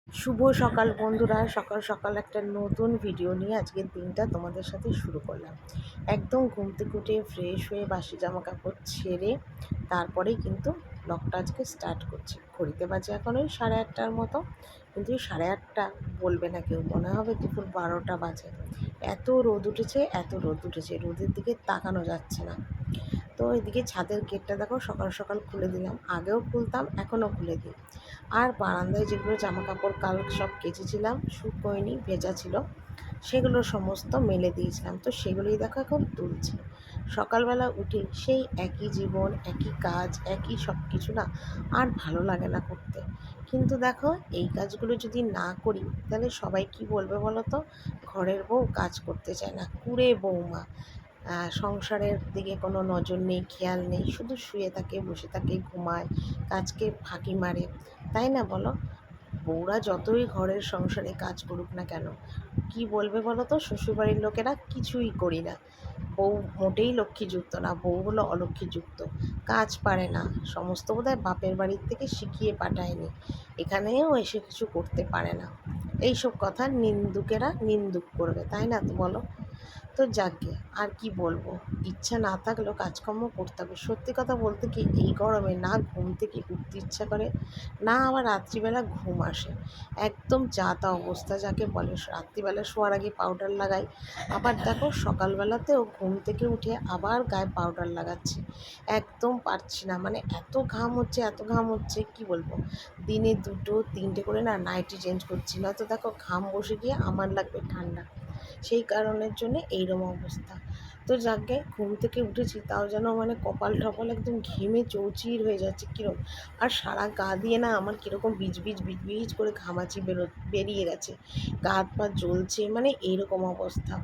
শুভ সকাল বন্ধুরা। সকাল সকাল একটা নতুন ভিডিও নিয়ে আজকের দিনটা তোমাদের সাথে শুরু করলাম। একদম ঘুম থেকে উঠে ফ্রেশ হয়ে বাসি জামা কাপড় ছেড়ে তারপরেই কিন্তু ব্লগটা আজকে স্টার্ট করছি। ঘড়িতে বাজে এখন ওই 8:30টার মতো, কিন্তু এই 8:30 বলবে না কেউ, মনে হবে দুপুর 12টা বাজে। এত রোদ উঠেছে, এত রোদ উঠেছে, রোদের দিকে তাকানো যাচ্ছে না। তো এদিকে ছাদের গেটটা দেখো সকাল সকাল খুলে দিলাম, আগেও খুলতাম এখনও খুলে দিই। আর বারান্দায় যেগুলো জামা কাপড় কাল সব কেচেছিলাম, শুকোয়নি, ভেজা ছিল, সেগুলো সমস্ত মেলে দিয়েছিলাম। তো সেগুলোই দেখো এখন তুলছি। সকালবেলা উঠে সেই একই জীবন, একই কাজ, একই সব কিছু না, আর ভালো লাগে না করতে। কিন্তু দেখো এই কাজগুলো যদি না করি তাহলে সবাই কি বলবে বলো তো? ঘরের বউ কাজ করতে চায় না, কুঁড়ে বৌমা, সংসারের দিকে কোনো নজর নেই, খেয়াল নেই, শুধু শুয়ে থাকে, বসে থাকে, ঘুমায়, কাজকে ফাঁকি মারে। তাই না বলো? বউরা যতই ঘরের সংসারে কাজ করুক না কেন, কি বলবে বলো তো শ্বশুরবাড়ির লোকেরা? কিছুই করি না, বউ মোটেই লক্ষ্মীযুক্ত না, বউ হলো অলক্ষ্মীযুক্ত, কাজ পারে না, সমস্ত বোধহয় বাপের বাড়ির থেকে শিখিয়ে পাঠায়নি, এখানেও এসে কিছু করতে পারে না। এইসব কথা নিন্দুকেরা নিন্দুক করবে, তাই না তো বলো? তো যাকগে, আর কি বলবো, ইচ্ছা না থাকলেও কাজকর্ম করতে হবে। সত্যি কথা বলতে কি, এই গরমে না ঘুম থেকে উঠতে ইচ্ছা করে, না আবার রাত্রিবেলা ঘুম আসে। একদম যা তা অবস্থা যাকে বলে। রাত্রিবেলা শোয়ার আগে পাউডার লাগাই, আবার দেখো সকালবেলাতেও ঘুম থেকে উঠে আবার গায়ে পাউডার লাগাচ্ছি। একদম পারছি না, মানে এত ঘাম হচ্ছে, এত ঘাম হচ্ছে, কি বলবো। দিনে 2-3টে করে না নাইটি চেঞ্জ করছি, নয়তো দেখো ঘাম বসে গিয়ে আমার লাগবে ঠান্ডা। সেই কারণের জন্যে এইরকম অবস্থা। তো যাকগে, ঘুম থেকে উঠেছি তাও যেন মানে কপাল টপাল একদম ঘেমে চৌচির হয়ে যাচ্ছে কীরকম। আর সারা গা দিয়ে না আমার কীরকম বিজ করে ঘামাচি বেরিয়ে গেছে, গা হাত পা জ্বলছে, মানে এইরকম অবস্থা।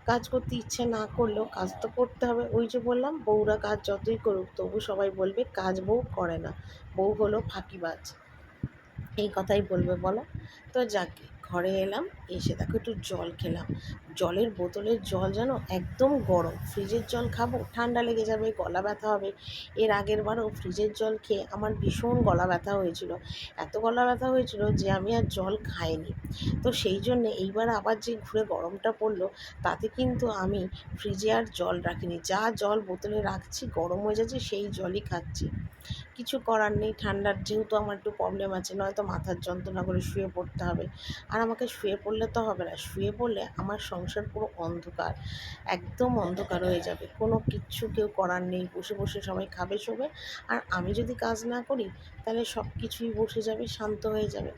কাজ করতে ইচ্ছে না করলেও কাজ তো করতে হবে। ওই যে বললাম, বউরা কাজ যতই করুক তবু সবাই বলবে কাজ বউ করে না, বউ হলো ফাঁকিবাজ, এই কথাই বলবে বলো। তো যাকে, ঘরে এলাম, এসে দেখো একটু জল খেলাম। জলের বোতলের জল যেন একদম গরম, ফ্রিজের জল খাবো ঠান্ডা লেগে যাবে, গলা ব্যথা হবে। এর আগের বারও ফ্রিজের জল খেয়ে আমার ভীষণ গলা ব্যথা হয়েছিল, এত গলা ব্যথা হয়েছিল যে আমি আর জল খাইনি। তো সেই জন্যে এইবার আবার যে ঘুরে গরমটা পড়লো, তাতে কিন্তু আমি ফ্রিজে আর জল রাখিনি, যা জল বোতলে রাখছি গরম হয়ে যাচ্ছে সেই জলই খাচ্ছি। কিছু করার নেই, ঠান্ডার যেহেতু আমার একটু প্রবলেম আছে, নয়তো মাথার যন্ত্রণা করে শুয়ে পড়তে হবে। আর আমাকে শুয়ে পড়লে তো হবে না, শুয়ে পড়লে আমার সংসার পুরো অন্ধকার, একদম অন্ধকার হয়ে যাবে, কোনো কিচ্ছু কেউ করার নেই, বসে বসে সবাই খাবে শোবে। আর আমি যদি কাজ না করি তাহলে সব কিছুই বসে যাবে, শান্ত হয়ে যাবে।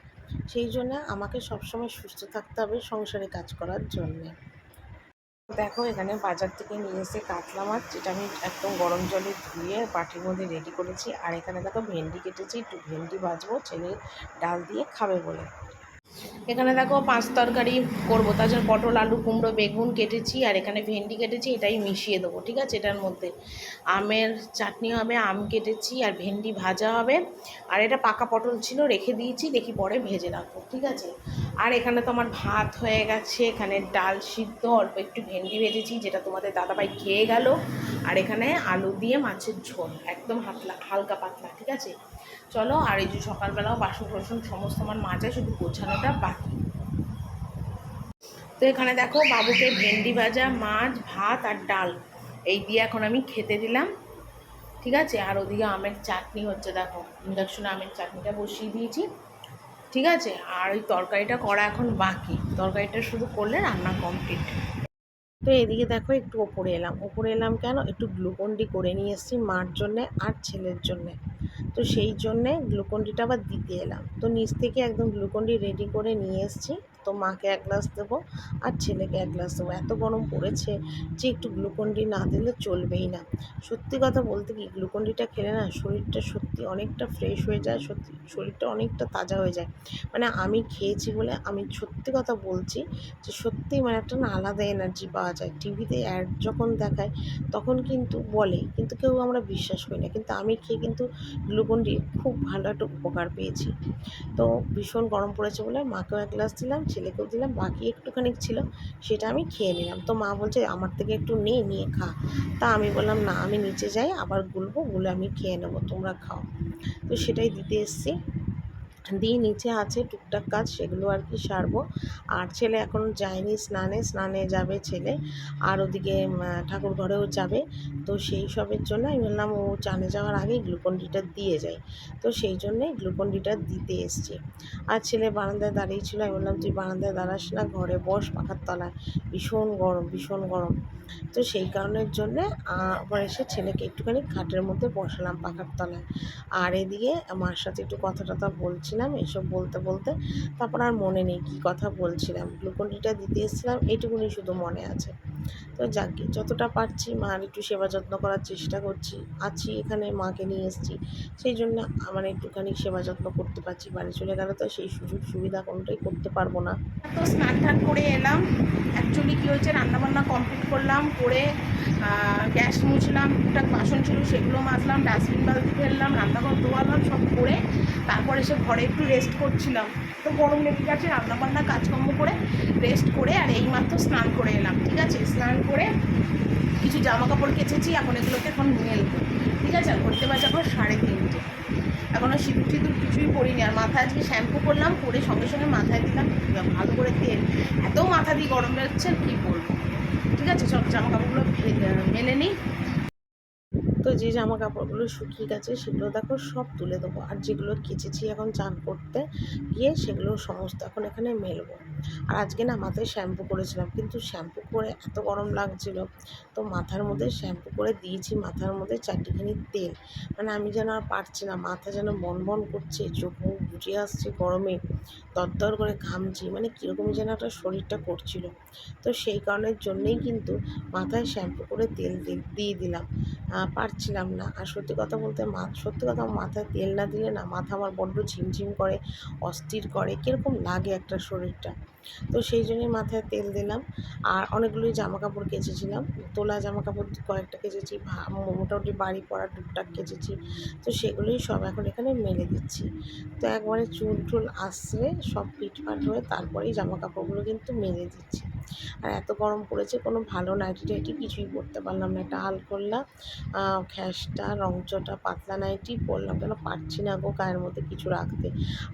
সেই জন্য আমাকে সবসময় সুস্থ থাকতে হবে সংসারে কাজ করার জন্যে। দেখো এখানে বাজার থেকে নিয়ে এসে কাতলা মাছ, যেটা আমি একদম গরম জলে ধুয়ে বাটির মধ্যে রেডি করেছি। আর এখানে দেখো ভেন্ডি কেটেছি, একটু ভেন্ডি ভাজবো ছেলে ডাল দিয়ে খাবে বলে। এখানে দেখো পাঁচ তরকারি করবো, তার জন্য পটল, আলু, কুমড়ো, বেগুন কেটেছি, আর এখানে ভেন্ডি কেটেছি, এটাই মিশিয়ে দেবো, ঠিক আছে। এটার মধ্যে আমের চাটনি হবে, আম কেটেছি, আর ভেন্ডি ভাজা হবে। আর এটা পাকা পটল ছিল, রেখে দিয়েছি, দেখি পরে ভেজে রাখবো, ঠিক আছে। আর এখানে তো আমার ভাত হয়ে গেছে, এখানে ডাল সিদ্ধ, অল্প একটু ভেন্ডি ভেজেছি যেটা তোমাদের দাদাভাই খেয়ে গেল। আর এখানে আলু দিয়ে মাছের ঝোল, একদম হালকা পাতলা, ঠিক আছে। চলো, আর এই যে সকালবেলাও বাসন কোসন সমস্ত আমার মাজা, শুধু গোছানোটা বাকি। তো এখানে দেখো বাবুকে ভেন্ডি ভাজা, মাছ, ভাত আর ডাল এই দিয়ে এখন আমি খেতে দিলাম, ঠিক আছে। আর ওদিকে আমের চাটনি হচ্ছে, দেখো ইন্ডাকশনে আমের চাটনিটা বসিয়ে দিয়েছি, ঠিক আছে। আর ওই তরকারিটা করা এখন বাকি, তরকারিটা শুধু করলে রান্না কমপ্লিট। তো এদিকে দেখো একটু ওপরে এলাম, ওপরে এলাম কেন, একটু গ্লুকন্ডি করে নিয়ে এসেছি মার জন্যে আর ছেলের জন্যে। তো সেই জন্যে গ্লুকন্ডিটা আবার দিতে এলাম। তো নিচ থেকে একদম গ্লুকন্ডি রেডি করে নিয়ে এসেছি। তো মাকে 1 গ্লাস দেবো আর ছেলেকে 1 গ্লাস দেবো। এত গরম পড়েছে যে একটু গ্লুকন্ডি না দিলে চলবেই না। সত্যি কথা বলতে কি, গ্লুকন্ডিটা খেলে না শরীরটা সত্যি অনেকটা ফ্রেশ হয়ে যায়, সত্যি শরীরটা অনেকটা তাজা হয়ে যায়। মানে আমি খেয়েছি বলে আমি সত্যি কথা বলছি, যে সত্যিই মানে একটা না আলাদা এনার্জি পাওয়া যায়। টিভিতে অ্যাড যখন দেখায় তখন কিন্তু বলে, কিন্তু কেউ আমরা বিশ্বাস করি না, কিন্তু আমি খেয়ে কিন্তু গ্লুকন্ডির খুব ভালো একটা উপকার পেয়েছি। তো ভীষণ গরম পড়েছে বলে মাকেও 1 গ্লাস দিলাম, ছেলেকেও দিলাম, বাকি একটুখানি ছিল সেটা আমি খেয়ে নিলাম। তো মা বলছে আমার থেকে একটু নিয়ে খা। তা আমি বললাম না, আমি নিচে যাই, আবার গুলে আমি খেয়ে নেবো, তোমরা খাও। তো সেটাই দিতে এসছি। দিয়ে নিচে আছে টুকটাক কাজ, সেগুলো আর কি সারবো। আর ছেলে এখনও যায়নি স্নানে যাবে ছেলে, আর ওদিকে ঠাকুর ঘরেও যাবে। তো সেই সবের জন্য আমি বললাম ও চানে যাওয়ার আগেই গ্লুকন ডিটা দিয়ে যায়, তো সেই জন্যে গ্লুকন ডিটা দিতে এসছি। আর ছেলে বারান্দায় দাঁড়িয়েছিল, আমি বললাম তুই বারান্দায় দাঁড়াস না, ঘরে বস পাখার তলায়, ভীষণ গরম ভীষণ গরম। তো সেই কারণের জন্যে আবার এসে ছেলেকে একটুখানি খাটের মধ্যে বসালাম পাখার তলায়। আর এদিকে মার সাথে একটু কথা টথা বলছিলাম, এসব বলতে বলতে তারপর আর মনে নেই কী কথা বলছিলাম। গ্লুকন ডিটা দিতে এসেছিলাম এইটুকুনি শুধু মনে আছে। তো যাকগে, যতটা পারছি মার একটু সেবা যত্ন করার চেষ্টা করছি। আছি এখানে, মাকে নিয়ে এসেছি, সেই জন্য আমার একটুখানি সেবা যত্ন করতে পারছি। বাড়ি চলে গেলে তো সেই সুযোগ সুবিধা কোনোটাই করতে পারবো না। তো স্নান টান করে এলাম। অ্যাকচুয়ালি কী হয়েছে, রান্নাবান্না কমপ্লিট করলাম, করে গ্যাস মুছলাম, টুকটাক বাসন ছিল সেগুলো মাজলাম, ডাস্টবিন বালতি ফেললাম, রান্নাঘর ধোয়ালাম, সব করে তারপরে এসে ঘরে একটু রেস্ট করছিলাম। তো গরম লেগে গেছে, রান্নাবান্না কাজকর্ম করে রেস্ট করে আর এইমাত্র স্নান করে এলাম। ঠিক আছে, স্নান করে কিছু জামা কাপড় কেচেছি, এখন এগুলোকে এখন মেলবো। ঠিক আছে, আর ঘুরতে বাজে এখন 3:30। এখনও সিঁদুর টিঁদুর কিছুই পরিনি। আর মাথায় আজকে শ্যাম্পু করলাম, করে সঙ্গে সঙ্গে মাথায় দিলাম ভালো করে তেল। এত মাথা দিয়ে গরম লাগছে কী বলবো। ঠিক আছে, সব জামা কাপড়গুলো মেলে নিই। তো যে জামা কাপড়গুলো শুকিয়ে গেছে সেগুলো দেখো সব তুলে দেবো, আর যেগুলো কেচেছি এখন চান করতে গিয়ে সেগুলো সমস্ত এখন এখানে মেলবো। আর আজকে না মাথায় শ্যাম্পু করেছিলাম, কিন্তু শ্যাম্পু করে এত গরম লাগছিল, তো মাথার মধ্যে শ্যাম্পু করে দিয়েছি, মাথার মধ্যে 4টিখানি তেল। মানে আমি যেন আর পারছি না, মাথা যেন বন বন করছে, চোখ মুখ বুঝে আসছে গরমে, দরদর করে ঘামছি, মানে কীরকমই যেন একটা শরীরটা করছিল। তো সেই কারণের জন্যেই কিন্তু মাথায় শ্যাম্পু করে তেল দিয়ে দিলাম। পারছিলাম না। আর সত্যি কথা বলতে সত্যি কথা, মাথায় তেল না দিলে না মাথা আমার বড্ড ঝিমঝিম করে, অস্থির করে, কীরকম লাগে একটা শরীরটা। তো সেই জন্যই মাথায় তেল দিলাম। আর অনেকগুলোই জামাকাপড় কেচেছিলাম, তোলা জামাকাপড় কয়েকটা কেচেছি, মোটামুটি বাড়ি পরা টুকটাক কেচেছি। তো সেগুলোই সব এখন এখানে মেলে দিচ্ছি। তো একবারে চুল টুল আশ্রে সব ফিটফাট হয়ে তারপরেই জামাকাপড়গুলো কিন্তু মেলে দিচ্ছি। আর এত গরম পড়েছে, কোনো ভালো নাইটি টাইটি কিছুই পরতে পারলাম না। একটা আলকোল্লা খ্যাসটা রংচটা পাতলা নাইটি পরলাম, কেন পারছি না গো গায়ের মধ্যে কিছু রাখতে।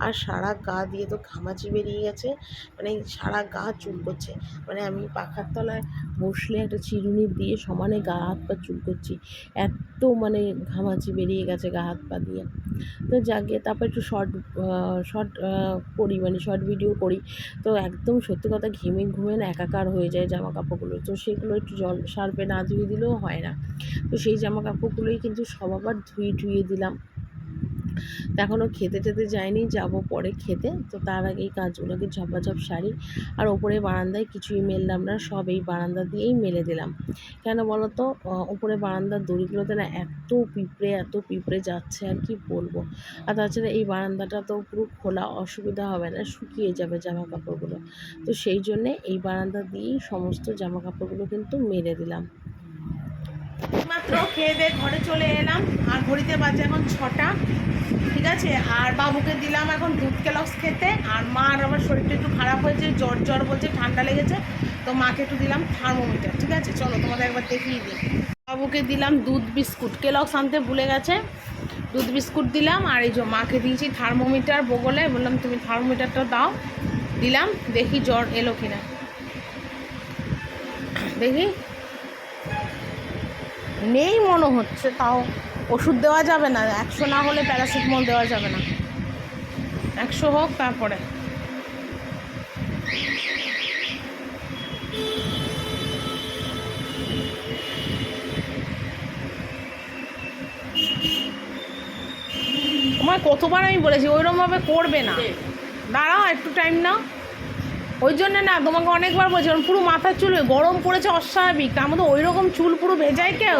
আর সারা গা দিয়ে তো ঘামাচি বেরিয়ে গেছে, মানে সারা গা চুলকোচ্ছে। মানে আমি পাখার তলায় বসলে একটা চিরুনি দিয়ে সমানে গা হাত পা চুলকোচ্ছি, এত মানে ঘামাচি বেরিয়ে গেছে গা হাত পা দিয়ে। তো যাকে তারপর একটু শর্ট করি, মানে শর্ট ভিডিও করি। তো একদম সত্যি কথা ঘুমে না একাকার হয়ে যায় জামা কাপড়গুলো, তো সেগুলো একটু জল সার্ফে না ধুয়ে দিলেও হয় না। তো সেই জামা কাপড়গুলোই কিন্তু সব আবার ধুয়ে দিলাম। এখনও খেতে যায়নি, যাব পরে খেতে। তো তার আগে এই কাজগুলোকে ঝপাঝপ সারি। আর ওপরে বারান্দায় কিছুই মেললাম না, সব এই বারান্দা দিয়েই মেলে দিলাম। কেন বলো তো, ওপরে বারান্দার দড়িগুলোতে না এত পিঁপড়ে যাচ্ছে আর কি বলবো। আর তাছাড়া এই বারান্দাটা তো পুরো খোলা, অসুবিধা হবে না, শুকিয়ে যাবে জামা কাপড়গুলো। তো সেই জন্যে এই বারান্দা দিয়েই সমস্ত জামা কাপড়গুলো কিন্তু মেলে দিলাম। মাত্র খেয়ে দিয়ে ঘরে চলে এলাম, আর ঘড়িতে বাজে এখন 6টা। ঠিক আছে, আর বাবুকে দিলাম এখন দুধ কেলক্স খেতে। আর মার আবার শরীরটা একটু খারাপ হয়েছে, জ্বর বলছে, ঠান্ডা লেগেছে, তো মাকে একটু দিলাম থার্মোমিটার। ঠিক আছে, চলো তোমাদের একবার দেখিয়ে দিই। বাবুকে দিলাম দুধ বিস্কুট, কেলক্স আনতে ভুলে গেছে, দুধ বিস্কুট দিলাম। আর এই যে মাকে দিয়েছি থার্মোমিটার বগলে, বললাম তুমি থার্মোমিটারটা দাও, দিলাম, দেখি জ্বর এলো কিনা দেখি। নেই মনে হচ্ছে, তাও ওষুধ দেওয়া যাবে না, 100 না হলে প্যারাসিটামল দেওয়া যাবে না, 100 হোক তারপরে। তোমায় কতবার আমি বলেছি ওইরকমভাবে করবে না, দাঁড়াও একটু টাইম নাও। ওই জন্য না তোমাকে অনেকবার বলছি, পুরো মাথার চুল গরম পড়েছে অস্বাভাবিক, তার মধ্যে ওই রকম চুল পুরো ভেজায় কেউ।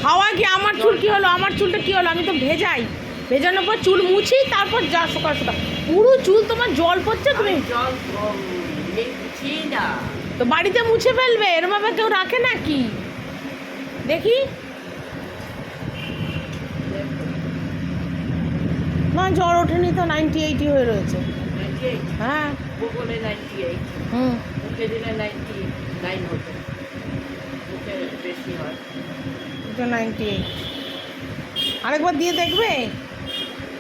হাওয়ায় কি আমার চুল কি হলো, আমার চুলটা কি হলো, আমি তো ভেজাই, ভেজানোর পর চুল মুছি, তারপর যা সকাল পুরো চুল তোমার জল পড়ছে, তুমি তো বাড়িতে মুছে ফেলবে, এরমভাবে কেউ রাখে নাকি দেখি। না জ্বর ওঠেনি তো, 98 হয়ে রয়েছে। হ্যাঁ হুম, 98। আরেকবার দিয়ে দেখবে,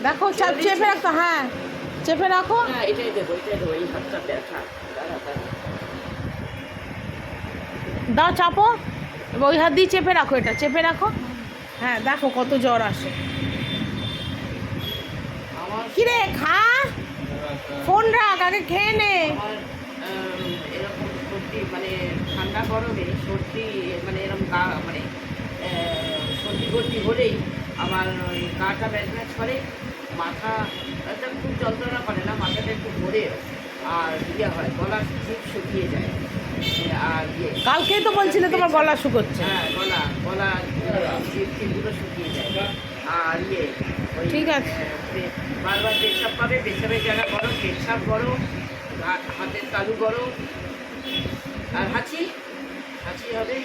দেখো চাপ চেপে রাখো, হ্যাঁ চেপে রাখো। এটাই দেবো এই হাতটা ব্যথা। দাও চাপো, এবার ওই হাত দিয়ে চেপে রাখো, এটা চেপে রাখো। হ্যাঁ দেখো কত জ্বর আসে। কিরে খা, ফোন রাখ, আগে খেয়ে নে। এরকম সর্দি মানে ঠান্ডা গরমে সর্দি মানে এরকম গা মানে সর্দি গর্দি হলেই আমার ওই গাটা ম্যাচ ম্যাচ করে, মাথা খুব যন্ত্রণা করে না, মাথাটা একটু ঘোরে, আর ইয়ে হয়, গলা খুব শুকিয়ে যায়। আর ইয়ে কালকেই তো বলছিলে তোমার গলা শুকোচ্ছে। হ্যাঁ গলা জিভগুলো শুকিয়ে যায়। আর ইয়ে ওই ঠিক আছে, বারবার পেশাব পাবে, পেশাবের জায়গা গরম, পেশাব গরম, হাতের তালু গরম, আর হাঁচি হবে।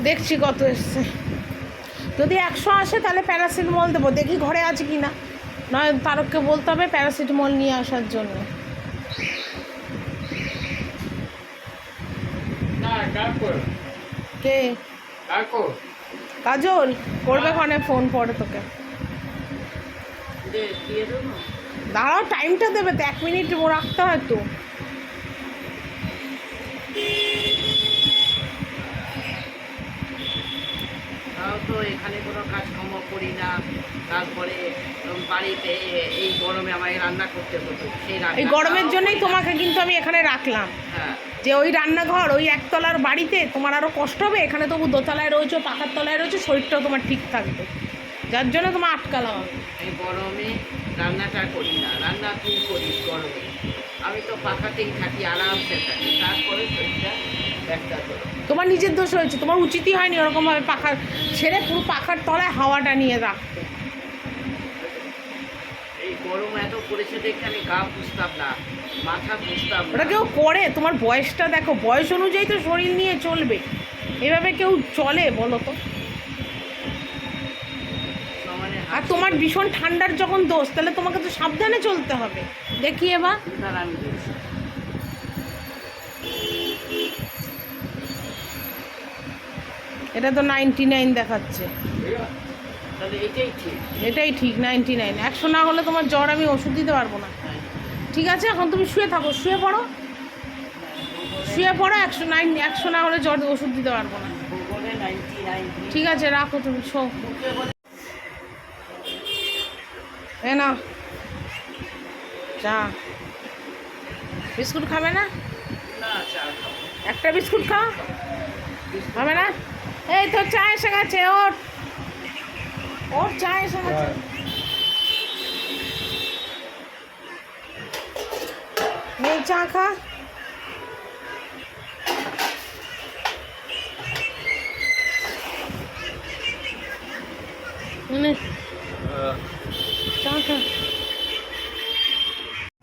দেখছি কত এসছে। যদি 100 আসে তাহলে প্যারাসিটামল দেবো, দেখি ঘরে আছে কি না, নয় তারককে বলতে হবে প্যারাসিটামল নিয়ে আসার জন্য। কে কাজল করবে ক্ষণে ফোন পরে তোকে। দাঁড়াও, টাইমটা দেবে তো, 1 মিনিট রাখতে হয় তো। তাও তো এখানে কোনো কাজকর্ম করি না, তারপরে বাড়িতে এই গরমে আমায় রান্না করতে হতো, এই গরমের জন্যই তোমাকে কিন্তু আমি এখানে রাখলাম। হ্যাঁ, যে ওই রান্নাঘর, ওই একতলার বাড়িতে তোমার আরও কষ্ট হবে, এখানে তবু দোতলায় রয়েছো, পাখার তলায় রয়েছো, শরীরটাও তোমার ঠিক থাকবে, যার জন্য তোমার আটকালাম আমি। এই গরমে রান্নাটা করি না, রান্না তুই করিস গরমে, আমি তো পাখাতেই থাকি, আরামসে থাকি, তারপরে শরীরটা একটা করো। তোমার নিজের দোষ হয়েছে, তোমার উচিতই হয়নি ওরকমভাবে পাখার ছেড়ে পুরো পাখার তলায় হাওয়াটা নিয়ে রাখতে। এই গরম এত পড়েছে দেখে আমি গা পুষতাম না, মাথা পুষতাম না। ওটা কেউ করে? তোমার বয়সটা দেখো, বয়স অনুযায়ী তো শরীর নিয়ে চলবে, এভাবে কেউ চলে বলো তো? আর তোমার ভীষণ ঠান্ডার যখন দোষ, তাহলে তোমাকে তো সাবধানে চলতে হবে। দেখি এবার এটা তো 99 দেখাচ্ছে, এটাই ঠিক 99। 100 না হলে তোমার জ্বর আমি ওষুধ দিতে পারবো না। ঠিক আছে, এখন তুমি শুয়ে থাকো, শুয়ে পড়ো, 100 না হলে জ্বর ওষুধ দিতে পারবো না। ঠিক আছে রাখো, তুমি শো। এ না চা, বিস্কুট খাবে না? একটা বিস্কুট খাও, হবে না? এই তো চা এসে গেছে, ওর চা এসে গেছে। এই চা খা। চা খা।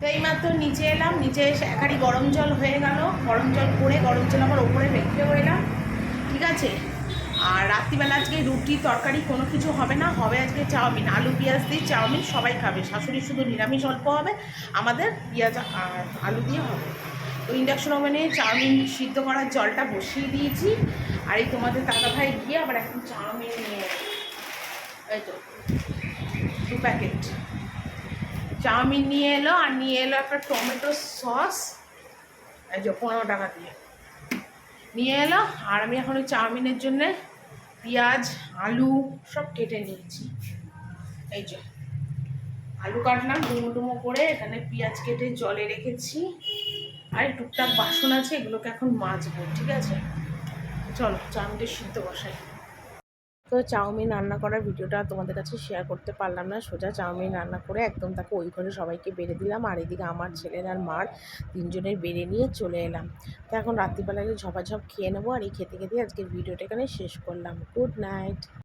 তো এইমাত্র নিচে এলাম, নিচে এসে একারি গরম জল হয়ে গেল, গরম জল করে গরম জল আবার ওপরে রেখেও এলাম। ঠিক আছে, আর রাত্রিবেলা আজকে রুটি তরকারি কোনো কিছু হবে না, হবে আজকে চাউমিন, আলু পেঁয়াজ দিয়ে চাউমিন, সবাই খাবে। শাশুড়ি শুধু নিরামিষ অল্প হবে, আমাদের পেঁয়াজ আর আলু দিয়ে হবে। তো ইন্ডাকশন ওভেনে চাউমিন সিদ্ধ করার জলটা বসিয়ে দিয়েছি। আর এই তোমাদের দাদাভাই গিয়ে আবার এখন চাউমিন নিয়ে, এই তো 2 প্যাকেট চাউমিন নিয়ে এলো, আর নিয়ে এলো একটা টমেটো সস, এই যে 15 টাকা দিয়ে নিয়ে এলো। আর আমি এখন ওই চাউমিনের জন্যে পেঁয়াজ আলু সব কেটে নিয়েছি। এই যে আলু কাটলাম ডুমো ডুমো করে, এখানে পেঁয়াজ কেটে জলে রেখেছি, আর টুকটাক বাসন আছে, এগুলোকে এখন মাজবো। ঠিক আছে, চলো চাউমিনটা সিদ্ধ বসাই। তো চাউমিন রান্না করার ভিডিওটা তোমাদের কাছে শেয়ার করতে পারলাম না। সোজা চাউমিন রান্না করে একদম তাকে ওই ঘরে সবাইকে বেড়ে দিলাম, আর এদিকে আমার ছেলের আর মার 3 জনের বেড়ে নিয়ে চলে এলাম। তো এখন রাত্রিবেলায় ঝপাঝপ খেয়ে নেবো, আর এই খেতে খেতে আজকের ভিডিওটা এখানে শেষ করলাম। Good night.